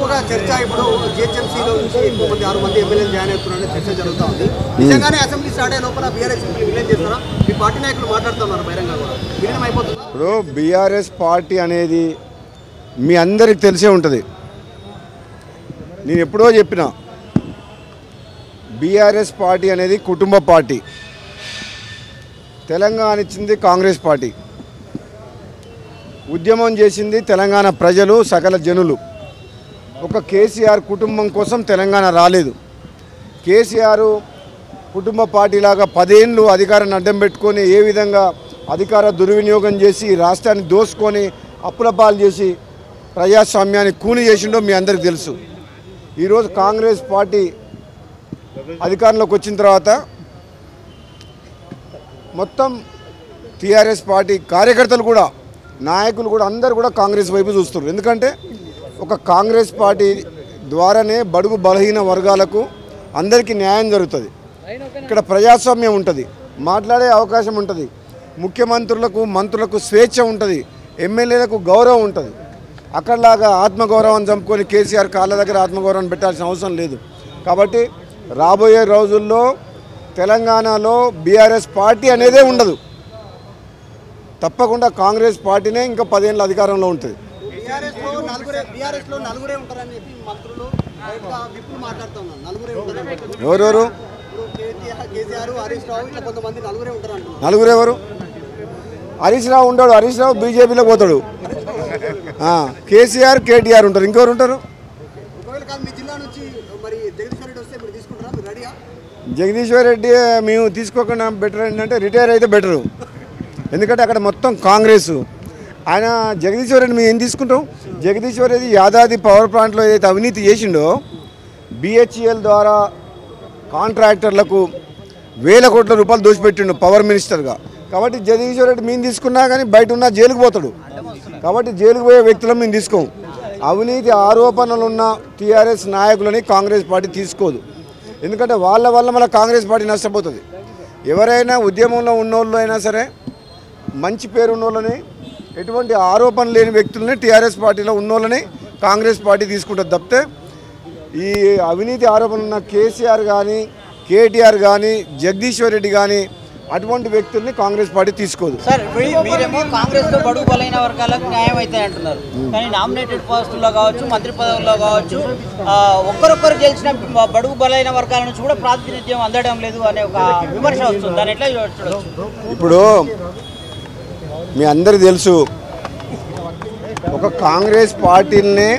ఎక్కువగా చర్చ ఇప్పుడు జిహెచ్ఎంసీలో నుంచి ఎక్కువ మంది 6 మంది ఎమ్మెల్యేలు జాయిన్ అవుతున్నారని చర్చ జరుగుతూ ఉంది. నిజంగానే అసెంబ్లీ స్టార్ట్ అయ్యే లోపల బీఆర్ఎస్ విలీనం చేస్తారా? మీ పార్టీ నాయకులు మాట్లాడుతున్నారు బహిరంగ కూడా విలీనం అయిపోతుంది. ఇప్పుడు బీఆర్ఎస్ పార్టీ అనేది మీ అందరికి తెలిసే ఉంటుంది. నేను ఎప్పుడో చెప్పిన బీఆర్ఎస్ పార్టీ అనేది కుటుంబ పార్టీ. తెలంగాణ ఇచ్చింది కాంగ్రెస్ పార్టీ, ఉద్యమం చేసింది తెలంగాణ ప్రజలు, సకల జనులు. ఒక కేసీఆర్ కుటుంబం కోసం తెలంగాణ రాలేదు. కేసీఆర్ కుటుంబ పార్టీలాగా 10 ఏళ్ళు అధికారాన్ని అడ్డం పెట్టుకొని ఏ విధంగా అధికార దుర్వినియోగం చేసి రాష్ట్రాన్ని దోసుకొని అప్పుల పాలు చేసి ప్రజాస్వామ్యాన్ని కూని చేసిండో మీ అందరికీ తెలుసు. ఈరోజు కాంగ్రెస్ పార్టీ అధికారంలోకి వచ్చిన తర్వాత మొత్తం టీఆర్ఎస్ పార్టీ కార్యకర్తలు కూడా, నాయకులు కూడా, అందరూ కూడా కాంగ్రెస్ వైపు చూస్తున్నారు. ఎందుకంటే ఒక కాంగ్రెస్ పార్టీ ద్వారానే బడుగు బలహీన వర్గాలకు అందరికీ న్యాయం జరుగుతుంది. ఇక్కడ ప్రజాస్వామ్యం ఉంటుంది, మాట్లాడే అవకాశం ఉంటుంది, ముఖ్యమంత్రులకు మంత్రులకు స్వేచ్ఛ ఉంటుంది, ఎమ్మెల్యేలకు గౌరవం ఉంటుంది. అక్కడలాగా ఆత్మగౌరవాన్ని చంపుకొని కేసీఆర్ కాళ్ళ దగ్గర ఆత్మగౌరవాన్ని పెట్టాల్సిన అవసరం లేదు. కాబట్టి రాబోయే రోజుల్లో తెలంగాణలో బీఆర్ఎస్ పార్టీ అనేదే ఉండదు. తప్పకుండా కాంగ్రెస్ పార్టీనే ఇంకా 10 ఏళ్ళ అధికారంలో ఉంటుంది. ఎవరెవరు? నలుగురు ఎవరు? హరీష్ రావు ఉంటాడు. హరీష్ రావు బీజేపీలో పోతాడు. కేసీఆర్, కేటీఆర్ ఉంటారు. ఇంకెవరు ఉంటారు? జగదీశ్వర్ రెడ్డి మేము తీసుకోకుండా బెటర్ ఏంటంటే రిటైర్ అయితే బెటరు. ఎందుకంటే అక్కడ మొత్తం కాంగ్రెస్. ఆయన జగదీశ్వర్ రెడ్డి మేము ఏం తీసుకుంటాం? జగదీశ్వర్ రెడ్డి యాదాద్రి పవర్ ప్లాంట్లో ఏదైతే అవినీతి చేసిండో BHEL ద్వారా కాంట్రాక్టర్లకు వేల కోట్ల రూపాయలు దోచిపెట్టిండు పవర్ మినిస్టర్గా. కాబట్టి జగదీశ్వర్ రెడ్డి మేము తీసుకున్నా కానీ బయట ఉన్న జైలుకు పోతాడు. కాబట్టి జైలుకు పోయే వ్యక్తులను మేము తీసుకోము. అవినీతి ఆరోపణలు ఉన్న టీఆర్ఎస్ నాయకులని కాంగ్రెస్ పార్టీ తీసుకోదు. ఎందుకంటే వాళ్ళ వల్ల మళ్ళీ కాంగ్రెస్ పార్టీ నష్టపోతుంది. ఎవరైనా ఉద్యమంలో ఉన్నోళ్ళు అయినా సరే మంచి పేరు ఉన్నోళ్ళని, ఎటువంటి ఆరోపణ లేని వ్యక్తులని టీఆర్ఎస్ పార్టీలో ఉన్నోళ్ళని కాంగ్రెస్ పార్టీ తీసుకుంటుంది తప్పితే ఈ అవినీతి ఆరోపణ ఉన్న కేసీఆర్ కానీ, కేటీఆర్ కానీ, జగదీశ్వర్ రెడ్డి కానీ అటువంటి వ్యక్తుల్ని కాంగ్రెస్ పార్టీ తీసుకోదు. సార్ మీరేమో కాంగ్రెస్లో బడుగు బలైన వర్గాలకు న్యాయం అవుతాయి అంటున్నారు. కానీ నామినేటెడ్ పోస్టుల్లో కావచ్చు, మంత్రి పదవుల్లో కావచ్చు, ఒక్కరొక్కరు గెలిచిన బడుగు బలైన వర్గాల నుంచి కూడా ప్రాతినిధ్యం అందడం లేదు అనే ఒక విమర్శ వస్తుంది. దాన్ని ఎట్లా చూడొచ్చు? ఇప్పుడు మీ అందరికీ తెలుసు, ఒక కాంగ్రెస్ పార్టీని